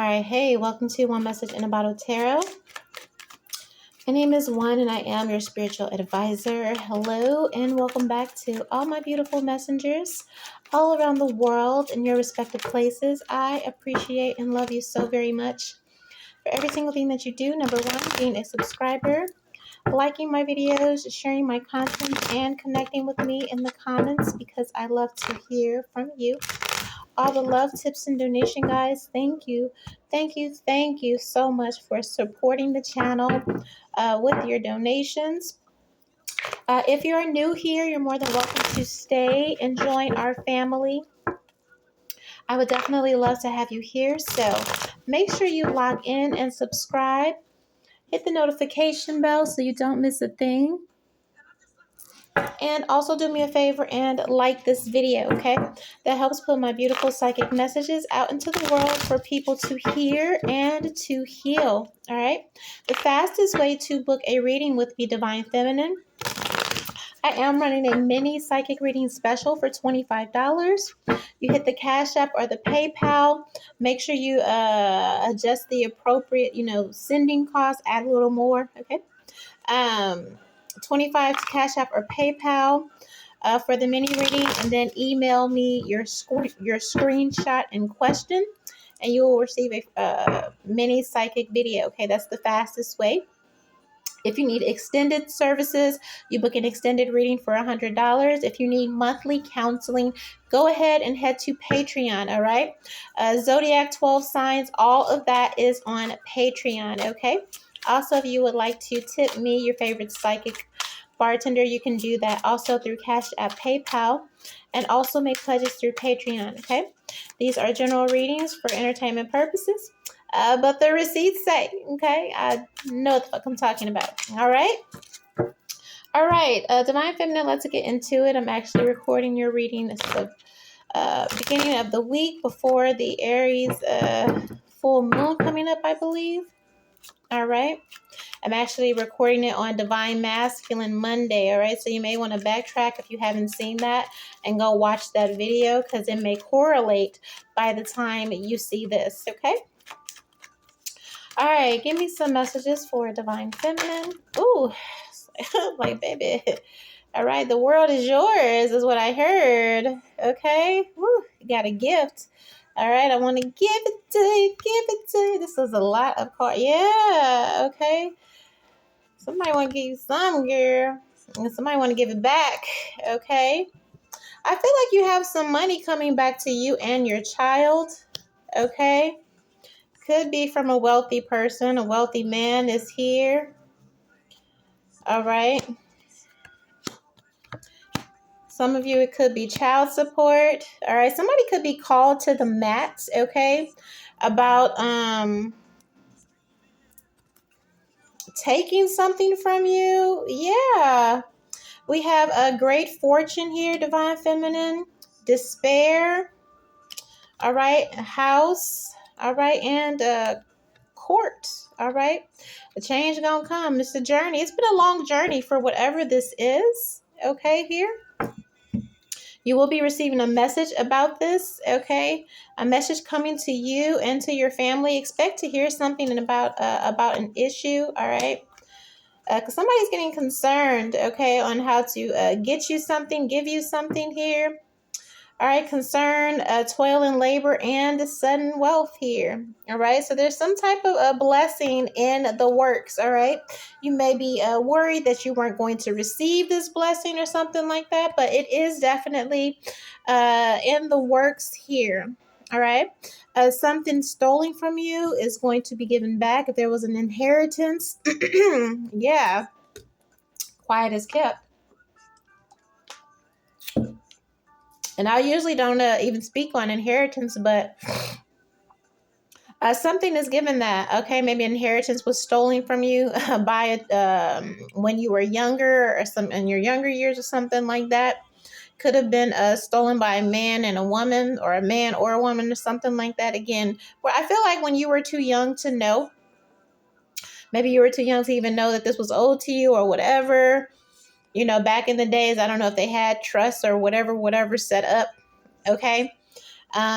All right, hey, welcome to One Message in a Bottle Tarot. My name is One and I am your spiritual advisor. Hello and welcome back to all my beautiful messengers all around the world in your respective places. I appreciate and love you so very much for every single thing that you do. Number one, being a subscriber, liking my videos, sharing my content, and connecting with me in the comments because I love to hear from you. All the love, tips, and donation, guys. Thank you. Thank you so much for supporting the channel with your donations. If you're new here, you're more than welcome to stay and join our family. I would definitely love to have you here. So make sure you log in and subscribe. Hit the notification bell so you don't miss a thing. And also do me a favor and like this video, okay? That helps put my beautiful psychic messages out into the world for people to hear and to heal, all right? The fastest way to book a reading with me, Divine Feminine, I am running a mini psychic reading special for $25. You hit the Cash App or the PayPal. Make sure you adjust the appropriate, sending costs, add a little more, okay? 25 to Cash App or PayPal for the mini reading, and then email me your screenshot in question, and you will receive a mini psychic video. Okay, that's the fastest way. If you need extended services, you book an extended reading for $100. If you need monthly counseling, go ahead and head to Patreon, all right? Zodiac 12 signs, all of that is on Patreon, okay? Also, if you would like to tip me, your favorite psychic bartender, you can do that also through Cash App, PayPal, and also make pledges through Patreon, okay? These are general readings for entertainment purposes. But the receipts say, okay, I know what the fuck I'm talking about. All right. Divine Feminine, let's get into it. I'm actually recording your reading. It's the beginning of the week before the Aries full moon coming up, I believe. All right. I'm actually recording it on Divine Masculine Monday. All right. So you may want to backtrack if you haven't seen that and go watch that video because it may correlate by the time you see this. Okay. All right, give me some messages for Divine Feminine. Ooh, like, baby. All right, the world is yours, is what I heard. Okay, woo, you got a gift. All right, I want to give it to you, This is a lot of cards. Yeah, okay. Somebody want to give you some, girl. And somebody want to give it back, okay. I feel like you have some money coming back to you and your child, okay. Could be from a wealthy person. A wealthy man is here. All right. Some of you, it could be child support. All right. Somebody could be called to the mat, okay, about taking something from you. Yeah. We have a great fortune here, Divine Feminine. Despair. All right. House. All right. And court. All right, the change gonna come. It's a journey. It's been a long journey for whatever this is. Okay, here you will be receiving a message about this. Okay, a message coming to you and to your family. Expect to hear something about an issue. All right, because somebody's getting concerned. Okay, on how to get you something, give you something here. All right, concern, toil and labor, and sudden wealth here. All right, so there's some type of a blessing in the works. All right, you may be worried that you weren't going to receive this blessing or something like that, but it is definitely in the works here. All right, something stolen from you is going to be given back. If there was an inheritance, yeah, quiet is kept. And I usually don't even speak on inheritance, but something is given that, okay, maybe inheritance was stolen from you by when you were younger or some in your younger years or something like that. Could have been stolen by a man and a woman, or a man or a woman or something like that. Again, where I feel like when you were too young to know, maybe you were too young to even know that this was owed to you or whatever. Back in the days, I don't know if they had trusts or whatever set up. Okay.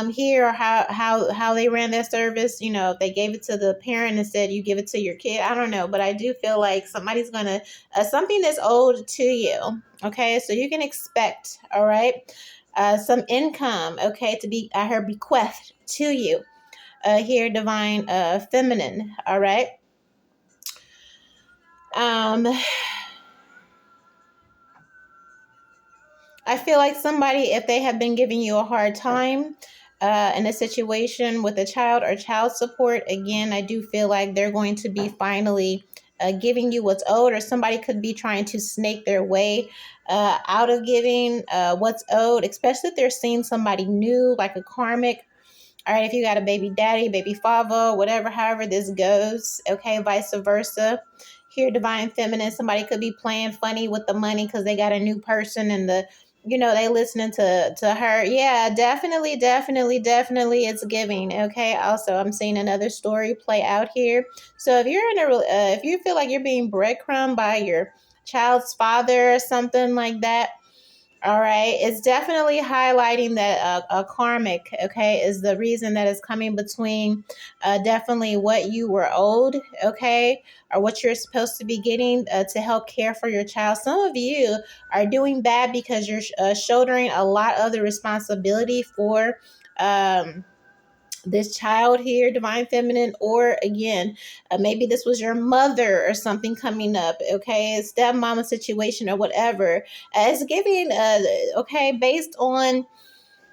here, or how they ran their service. You know, if they gave it to the parent and said you give it to your kid, I don't know, but I do feel like somebody's gonna something that's owed to you. Okay, so you can expect, all right, some income, okay, to be, I heard, bequeathed to you. Here, divine feminine, all right. I feel like somebody, if they have been giving you a hard time in a situation with a child or child support, again, I do feel like they're going to be finally giving you what's owed, or somebody could be trying to snake their way out of giving what's owed, especially if they're seeing somebody new, like a karmic. All right, if you got a baby daddy, baby father, whatever, however this goes, okay, vice versa. Here, divine feminine, somebody could be playing funny with the money because they got a new person and they listening to her. Yeah, definitely it's giving. Okay, also I'm seeing another story play out here. So if you're in if you feel like you're being breadcrumbed by your child's father or something like that, all right, it's definitely highlighting that a karmic, okay, is the reason that is coming between definitely what you were owed, okay, or what you're supposed to be getting to help care for your child. Some of you are doing bad because you're shouldering a lot of the responsibility for this child here, divine feminine, or again, maybe this was your mother or something coming up, okay, stepmama situation or whatever. It's giving, okay, based on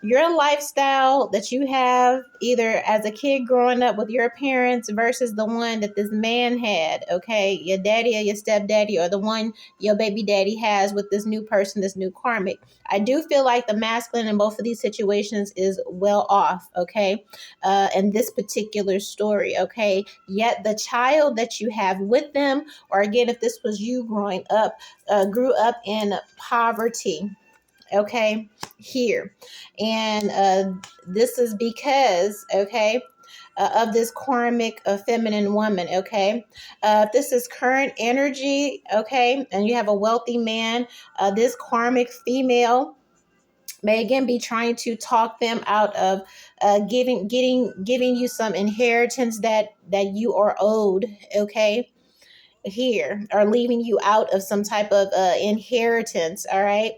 your lifestyle that you have either as a kid growing up with your parents versus the one that this man had, okay, your daddy or your stepdaddy, or the one your baby daddy has with this new person, this new karmic. I do feel like the masculine in both of these situations is well off, okay, in this particular story, okay. Yet the child that you have with them, or again, if this was you growing up, grew up in poverty, okay, here. And this is because, okay, of this karmic feminine woman, okay. This is current energy, okay, and you have a wealthy man, this karmic female may again be trying to talk them out of giving you some inheritance that you are owed, okay, here, or leaving you out of some type of inheritance, all right,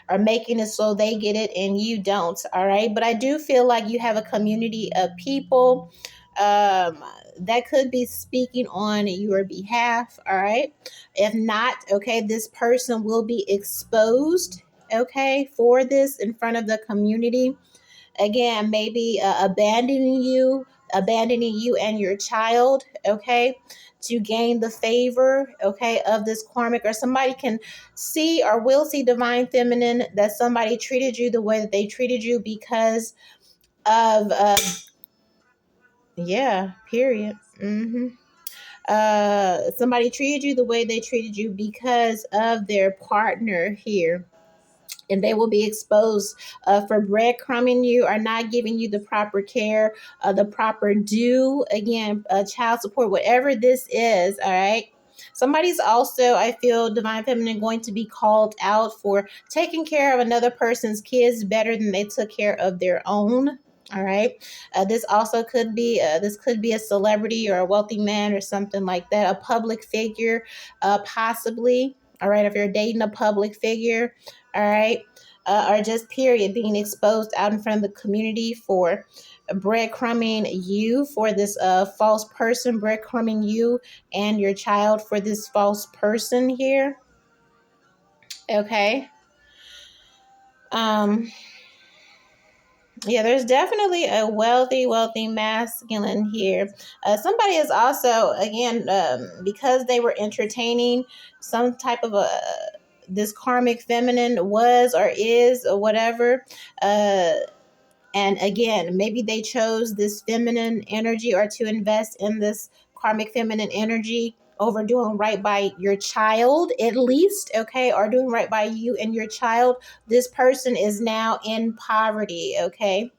or making it so they get it and you don't, all right. But I do feel like you have a community of people that could be speaking on your behalf, all right. If not, okay, this person will be exposed, okay, for this in front of the community. Again, maybe abandoning you and your child, okay, to gain the favor, okay, of this karmic. Or somebody can see or will see, divine feminine, that somebody treated you the way that they treated you because of yeah, period. Somebody treated you the way they treated you because of their partner here, and they will be exposed for breadcrumbing you or not giving you the proper care, the proper due, again, child support, whatever this is, all right. Somebody's also, I feel, divine feminine, going to be called out for taking care of another person's kids better than they took care of their own. All right. This also could be a celebrity or a wealthy man or something like that, a public figure, possibly. All right. If you're dating a public figure, all right, or just period, being exposed out in front of the community for breadcrumbing you for this false person, breadcrumbing you and your child for this false person here, okay. Yeah, there's definitely a wealthy masculine here. Somebody is also, again, because they were entertaining some type of a this karmic feminine, was or is or whatever. And again, maybe they chose this feminine energy, or to invest in this karmic feminine energy over doing right by your child, at least, okay, or doing right by you and your child. This person is now in poverty, okay.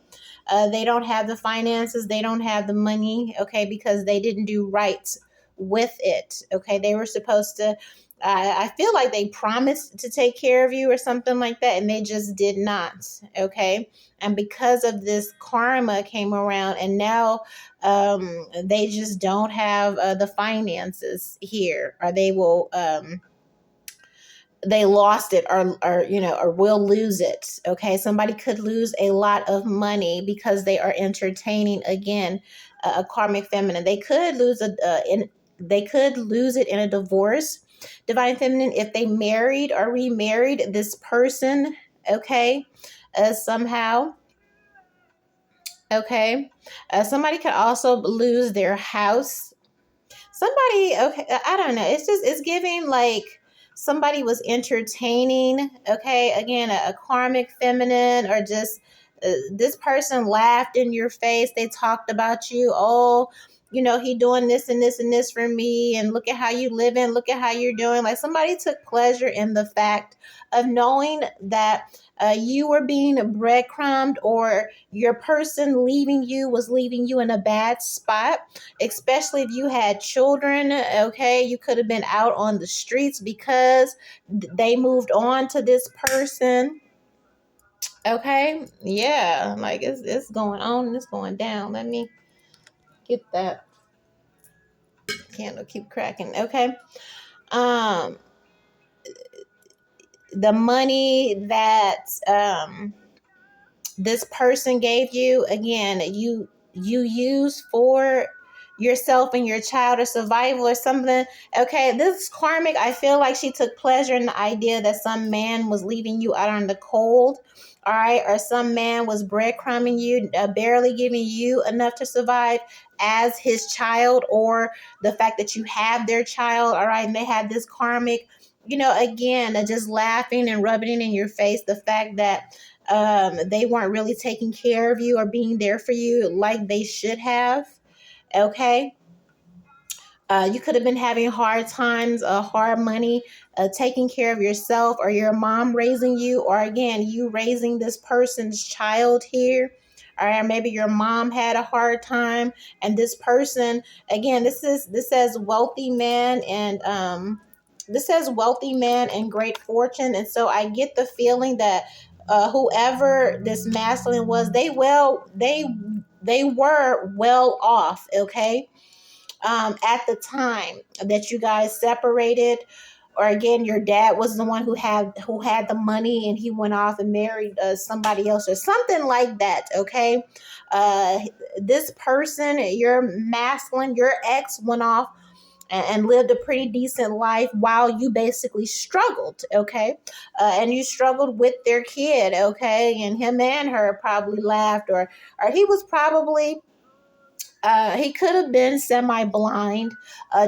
They don't have the finances, they don't have the money, okay, because they didn't do right with it, okay. They were supposed to I feel like they promised to take care of you or something like that, and they just did not. Okay. And because of this, karma came around, and now they just don't have the finances here, or they will they lost it, or or will lose it. Okay, somebody could lose a lot of money because they are entertaining again a karmic feminine. They could lose they could lose it in a divorce, divine feminine, if they married or remarried this person. Okay, somehow. Okay, somebody could also lose their house. Somebody, okay, I don't know. It's giving like somebody was entertaining. Okay, again, a karmic feminine, or just this person laughed in your face. They talked about you. Oh, he doing this and this and this for me, and look at how you living. Look at how you're doing. Like, somebody took pleasure in the fact of knowing that you were being breadcrumbed, or your person leaving you was leaving you in a bad spot, especially if you had children. Okay, you could have been out on the streets because they moved on to this person. Okay, yeah, like it's going on and it's going down. Let me get that candle, keep cracking. Okay, um the money that this person gave you, again, you use for yourself and your child, or survival or something. Okay, this karmic, I feel like she took pleasure in the idea that some man was leaving you out on the cold. All right, or some man was breadcrumbing you, barely giving you enough to survive as his child, or the fact that you have their child. All right, and they had this karmic, again, just laughing and rubbing it in your face, the fact that they weren't really taking care of you or being there for you like they should have. Okay. You could have been having hard times, hard money, taking care of yourself, or your mom raising you, or again, you raising this person's child here. Or maybe your mom had a hard time, and this person, again, this says wealthy man, and this says wealthy man and great fortune. And so I get the feeling that whoever this masculine was, they were well off. Okay, at the time that you guys separated, or again, your dad was the one who had the money, and he went off and married somebody else or something like that. Okay, uh, this person, your masculine, your ex, went off and lived a pretty decent life while you basically struggled. Okay, and you struggled with their kid. Okay, and him and her probably laughed, or he was probably he could have been semi-blind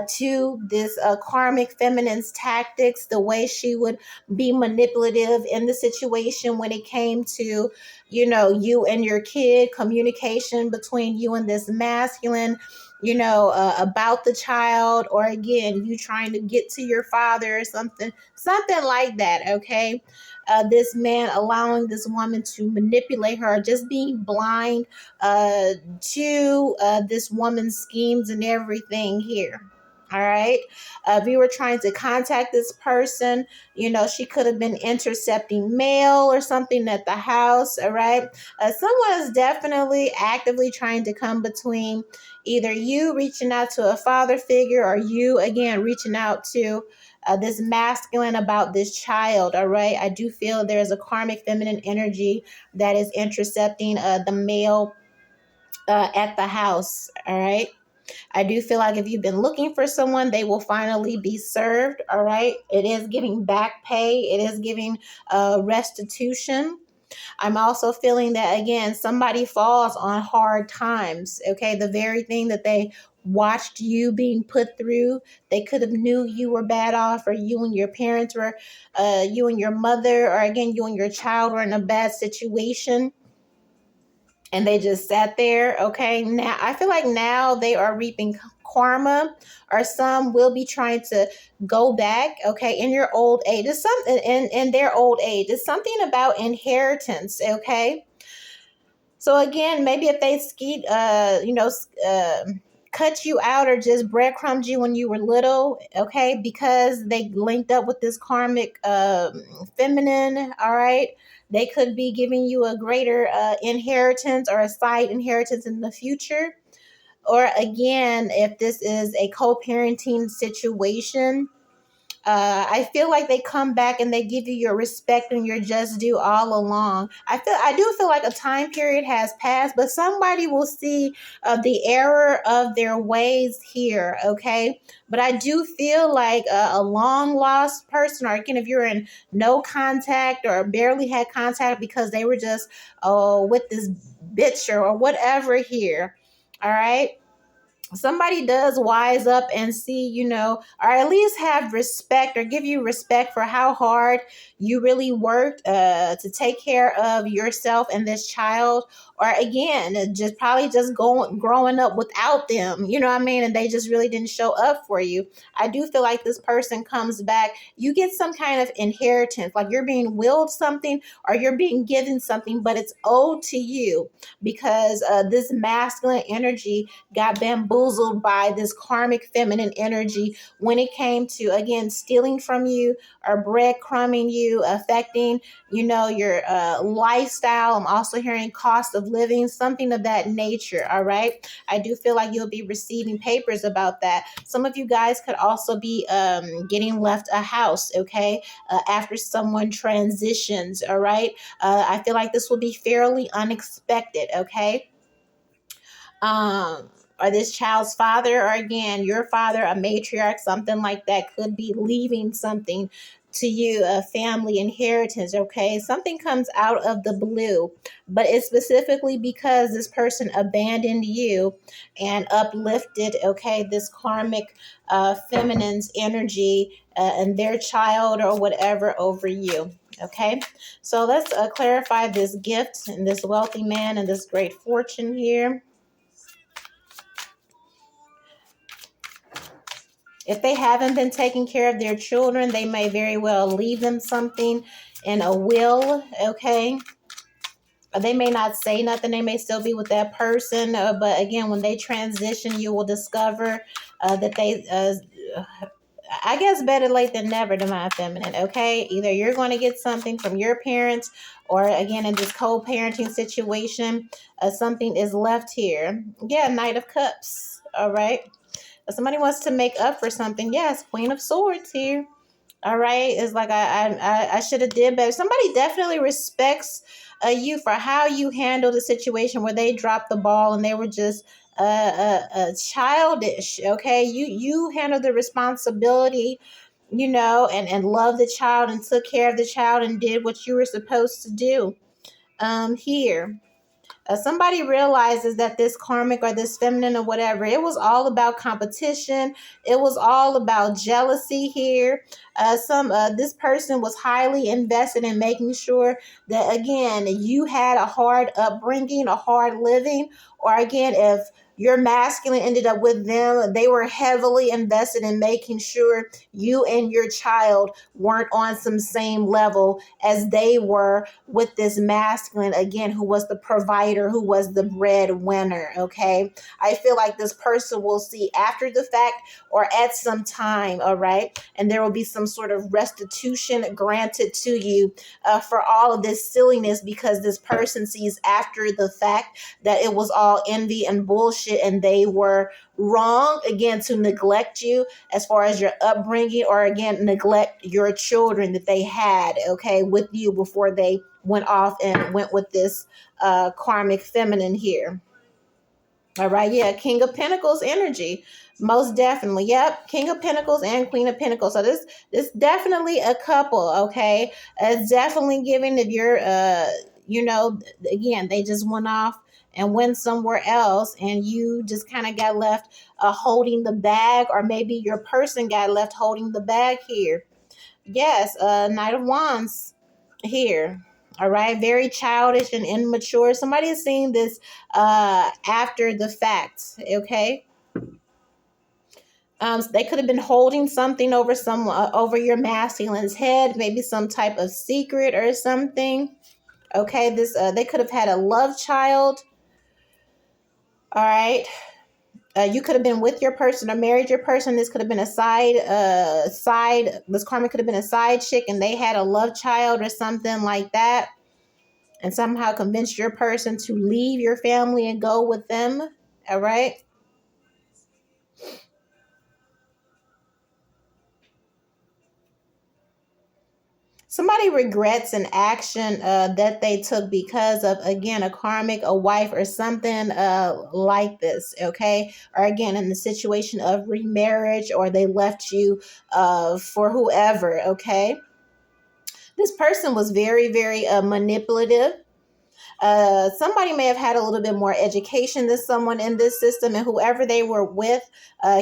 to this karmic feminine's tactics, the way she would be manipulative in the situation when it came to, you and your kid, communication between you and this masculine, about the child, or again, you trying to get to your father or something like that. Okay. This man allowing this woman to manipulate her, just being blind to this woman's schemes and everything here. All right. If you were trying to contact this person, she could have been intercepting mail or something at the house. All right. Someone is definitely actively trying to come between either you reaching out to a father figure, or you, again, reaching out to this masculine about this child. All right. I do feel there's a karmic feminine energy that is intercepting the male at the house. All right. I do feel like if you've been looking for someone, they will finally be served. All right. It is giving back pay. It is giving restitution. I'm also feeling that, again, somebody falls on hard times. Okay. The very thing that they watched you being put through, they could have knew you were bad off, or you and your parents were, you and your mother, or again, you and your child were in a bad situation, and they just sat there. Okay, now I feel like now they are reaping karma, or some will be trying to go back. Okay, in your old age, it's something in their old age. It's something about inheritance. Okay, so again, maybe if they cut you out or just breadcrumbed you when you were little, okay, because they linked up with this karmic feminine, all right? They could be giving you a greater inheritance or a side inheritance in the future. Or again, if this is a co-parenting situation, I feel like they come back and they give you your respect and your just due all along. I do feel like a time period has passed, but somebody will see the error of their ways here. Okay, but I do feel like a long lost person, or again, if you're in no contact or barely had contact because they were just with this bitch or whatever here. All right, somebody does wise up and see, or at least have respect or give you respect for how hard you really worked to take care of yourself and this child. Or again, just probably just growing up without them, you know what I mean? And they just really didn't show up for you. I do feel like this person comes back. You get some kind of inheritance, like you're being willed something or you're being given something, but it's owed to you because this masculine energy got bamboozled by this karmic feminine energy when it came to, again, stealing from you or breadcrumbing you, affecting, your lifestyle. I'm also hearing cost of living, something of that nature. All right. I do feel like you'll be receiving papers about that. Some of you guys could also be getting left a house, okay, after someone transitions. All right. I feel like this will be fairly unexpected, okay? Or this child's father, or again, your father, a matriarch, something like that, could be leaving something to you, a family inheritance, okay? Something comes out of the blue, but it's specifically because this person abandoned you and uplifted, okay, this karmic feminine's energy and their child or whatever over you. Okay, so let's clarify this gift and this wealthy man and this great fortune here. If they haven't been taking care of their children, they may very well leave them something in a will, okay? They may not say nothing. They may still be with that person. But again, when they transition, you will discover that they, I guess better late than never, Divine Feminine, okay? Either you're going to get something from your parents, or again, in this co-parenting situation, something is left here. Yeah, Knight of Cups, all right? If somebody wants to make up for something, yes, Queen of Swords here. All right, it's like I should have did better. Somebody definitely respects you for how you handled the situation where they dropped the ball and they were just childish. Okay, you handled the responsibility, and loved the child and took care of the child and did what you were supposed to do. Here. Somebody realizes that this karmic or this feminine or whatever, it was all about competition. It was all about jealousy here. This person was highly invested in making sure that, again, you had a hard upbringing, a hard living, or again, if your masculine ended up with them, they were heavily invested in making sure you and your child weren't on some same level as they were with this masculine, again, who was the provider, who was the breadwinner, okay? I feel like this person will see after the fact or at some time, all right? And there will be some sort of restitution granted to you for all of this silliness, because this person sees after the fact that it was all envy and bullshit and they were wrong, again, to neglect you as far as your upbringing, or again, neglect your children that they had, okay, with you before they went off and went with this karmic feminine here. All right, yeah, King of Pentacles energy, most definitely. Yep, King of Pentacles and Queen of Pentacles. So this definitely a couple, okay? It's definitely giving if you're, again, they just went off and went somewhere else, and you just kind of got left holding the bag, or maybe your person got left holding the bag here. Yes, Knight of Wands here. All right, very childish and immature. Somebody is seeing this after the fact, okay? They could have been holding something over over your masculine's head, maybe some type of secret or something. Okay, this they could have had a love child. All right. You could have been with your person or married your person. This could have been a this karmic could have been a side chick and they had a love child or something like that. And somehow convinced your person to leave your family and go with them. All right. Somebody regrets an action that they took because of, again, a karmic, a wife, or something like this, okay? Or again, in the situation of remarriage, or they left you for whoever, okay? This person was very, very manipulative. Somebody may have had a little bit more education than someone in this system, and whoever they were with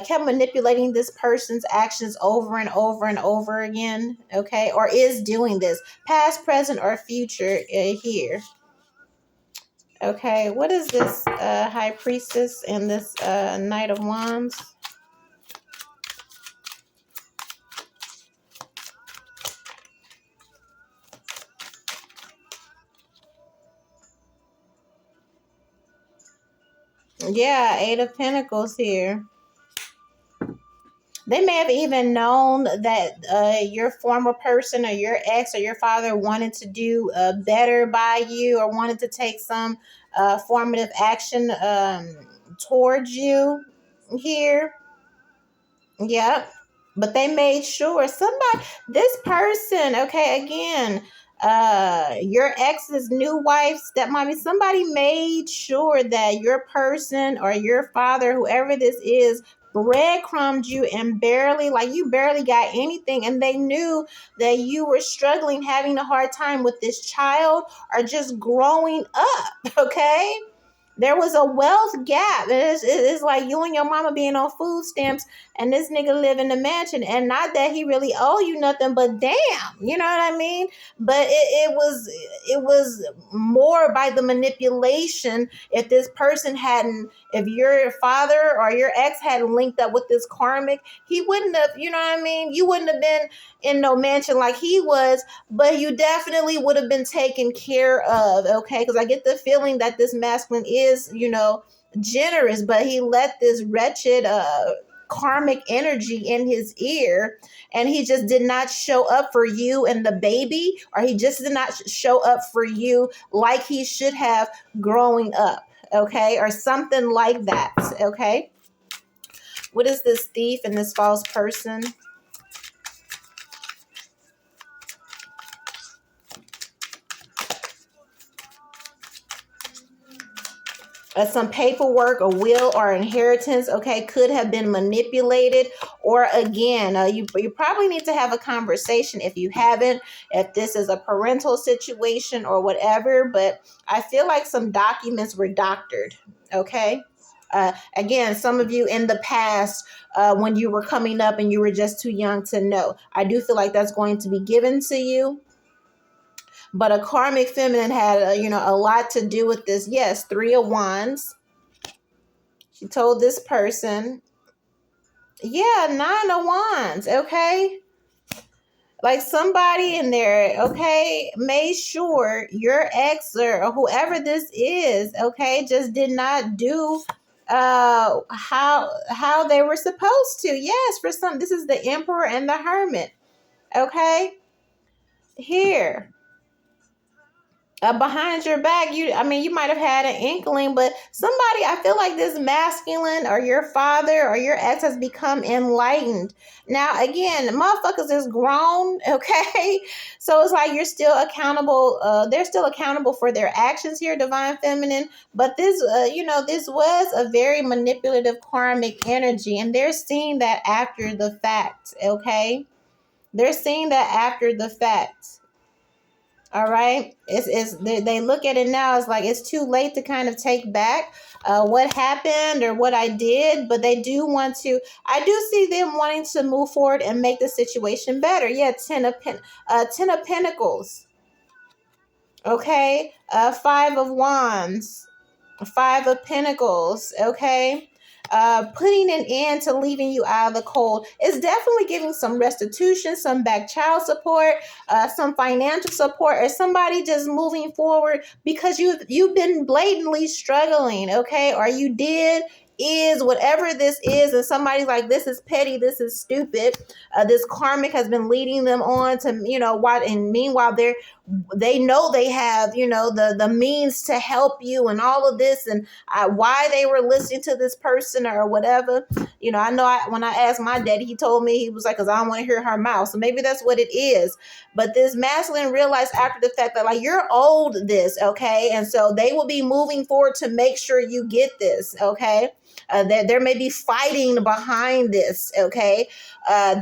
kept manipulating this person's actions over and over and over again, okay, or is doing this, past, present, or future here. Okay, what is this High Priestess and this Knight of Wands? Yeah, Eight of Pentacles here. They may have even known that your former person or your ex or your father wanted to do better by you, or wanted to take some formative action towards you here. Yep. But they made sure this person, okay, again, your ex's new wife, stepmommy, somebody made sure that your person or your father, whoever this is, breadcrumbed you and you barely got anything. And they knew that you were struggling, having a hard time with this child or just growing up, okay? There was a wealth gap. It's like you and your mama being on food stamps and this nigga live in a mansion, and not that he really owe you nothing, but damn, you know what I mean? But it was more by the manipulation. If your father or your ex hadn't linked up with this karmic, he wouldn't have, you know what I mean? You wouldn't have been in no mansion like he was, but you definitely would have been taken care of, okay? Because I get the feeling that this masculine is, generous, but he let this wretched karmic energy in his ear, and he just did not show up for you and the baby, or he just did not show up for you like he should have growing up, okay? Or something like that, okay? What is this thief and this false person? Some paperwork, a will, or inheritance, okay, could have been manipulated. Or again, you probably need to have a conversation if you haven't, if this is a parental situation or whatever. But I feel like some documents were doctored, okay? Again, some of you in the past, when you were coming up and you were just too young to know, I do feel like that's going to be given to you. But a karmic feminine had, a lot to do with this. Yes, Three of Wands. She told this person, yeah, Nine of Wands, okay? Like somebody in there, okay, made sure your ex or whoever this is, okay, just did not do how they were supposed to. Yes, for some, this is the Emperor and the Hermit, okay? Here. Behind your back, you might have had an inkling, but somebody, I feel like this masculine or your father or your ex has become enlightened. Now, again, motherfuckers is grown, okay? So it's like you're still accountable. They're still accountable for their actions here, Divine Feminine. But this, this was a very manipulative karmic energy, and they're seeing that after the fact, okay? They're seeing that after the fact. All right. They look at it now as like it's too late to kind of take back what happened or what I did, but I do see them wanting to move forward and make the situation better. Yeah, Ten of Pentacles. Okay. Five of Wands. Five of Pentacles. Okay. Putting an end to leaving you out of the cold. It's definitely giving some restitution, some back child support, some financial support, or somebody just moving forward because you've been blatantly struggling, okay? Or you did is, whatever this is, and somebody's like, this is petty, this is stupid, this karmic has been leading them on to, what, and meanwhile they know they have, the means to help you and all of this, and why they were listening to this person or whatever. I know when I asked my daddy, he told me, he was like, because I don't want to hear her mouth. So maybe that's what it is. But this masculine realized after the fact that, like, you're owed this, okay? And so they will be moving forward to make sure you get this, okay? There may be fighting behind this, okay?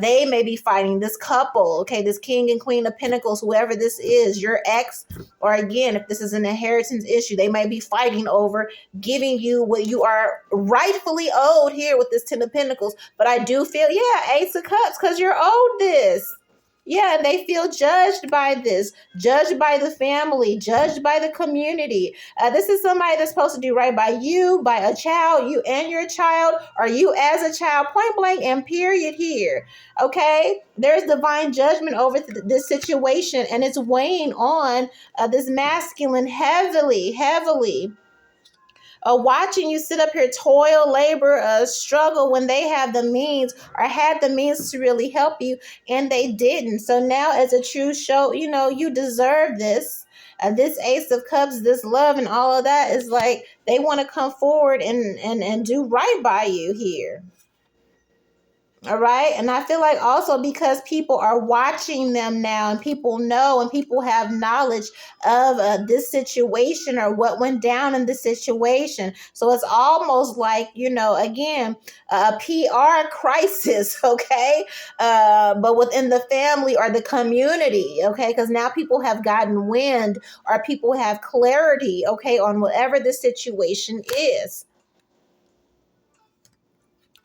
They may be fighting, this couple, okay? This king and queen of pentacles, whoever this is, your ex, or again, if this is an inheritance issue, they may be fighting over giving you what you are rightfully owed here with this 10 of pentacles. But I do feel, Ace of Cups, because you're owed this. Yeah, and they feel judged by this, judged by the family, judged by the community. This is somebody that's supposed to do right by you, by a child, you and your child, or you as a child, point blank and period here. Okay, there's divine judgment over this situation, and it's weighing on this masculine heavily. Watching you sit up here, toil, labor, struggle when they have the means or had the means to really help you, and they didn't. So now, as a true show, you deserve this. This Ace of Cups, this love and all of that is like they want to come forward and do right by you here. All right. And I feel like also because people are watching them now, and people know and people have knowledge of this situation or what went down in this situation. So it's almost like, again, a PR crisis. Okay. But within the family or the community. Okay. Because now people have gotten wind or people have clarity. Okay. On whatever the situation is.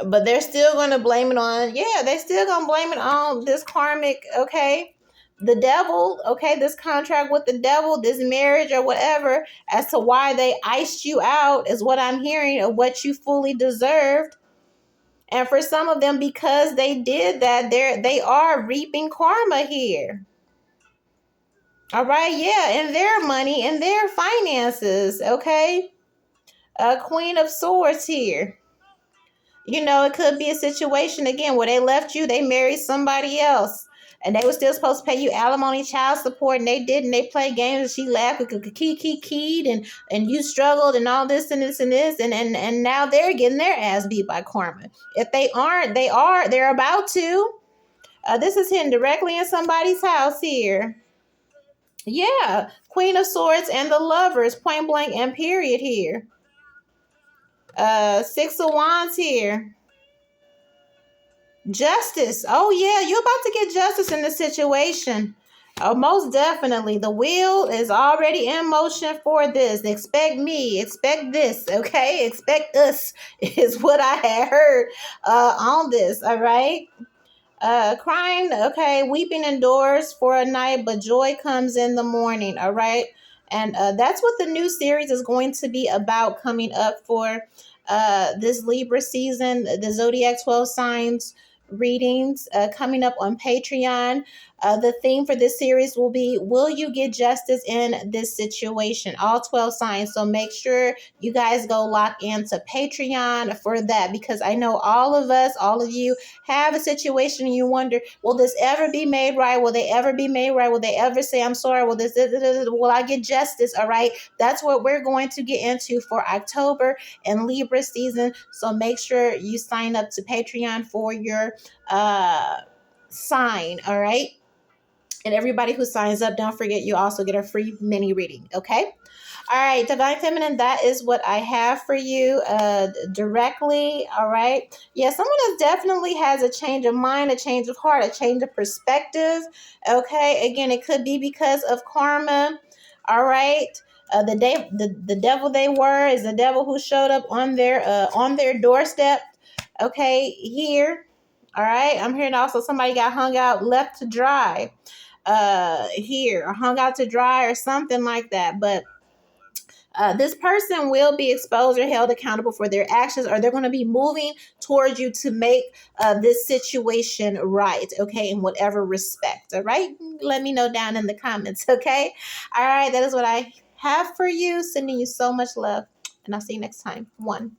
But they're still going to blame it on, they're still going to blame it on this karmic, okay? The devil, okay? This contract with the devil, this marriage or whatever, as to why they iced you out is what I'm hearing of what you fully deserved. And for some of them, because they did that, they are reaping karma here. All right, in their money, in their finances, okay? Queen of Swords here. It could be a situation, again, where they left you, they married somebody else, and they were still supposed to pay you alimony, child support, and they didn't. They played games, and she laughed, keyed, and you struggled, and all this, and this, and this, and now they're getting their ass beat by karma. If they aren't, they're about to. This is hitting directly in somebody's house here. Yeah, Queen of Swords and the Lovers, point blank and period here. Six of Wands here. Justice. Oh, yeah, you're about to get justice in this situation. Oh, most definitely. The wheel is already in motion for this. Expect me. Expect this, okay? Expect us is what I had heard on this, all right? Crying, okay, weeping endures for a night, but joy comes in the morning, all right? And that's what the new series is going to be about coming up for this Libra season, the Zodiac 12 signs readings coming up on Patreon. The theme for this series will be, will you get justice in this situation? All 12 signs. So make sure you guys go lock into Patreon for that, because I know all of you have a situation and you wonder, will this ever be made right? Will they ever be made right? Will they ever say, I'm sorry? Will I get justice? All right. That's what we're going to get into for October and Libra season. So make sure you sign up to Patreon for your sign. All right. And everybody who signs up, don't forget, you also get a free mini reading, okay? All right, Divine Feminine, that is what I have for you directly, all right? Yeah, someone that definitely has a change of mind, a change of heart, a change of perspective, okay? Again, it could be because of karma, all right? The devil they were is the devil who showed up on their doorstep, okay, here. All right, I'm hearing also somebody got hung out, left to dry here, or hung out to dry or something like that. But this person will be exposed or held accountable for their actions, or they're going to be moving towards you to make this situation right, okay, in whatever respect, all right? Let me know down in the comments, okay? All right, that is what I have for you. Sending you so much love, and I'll see you next time. 1.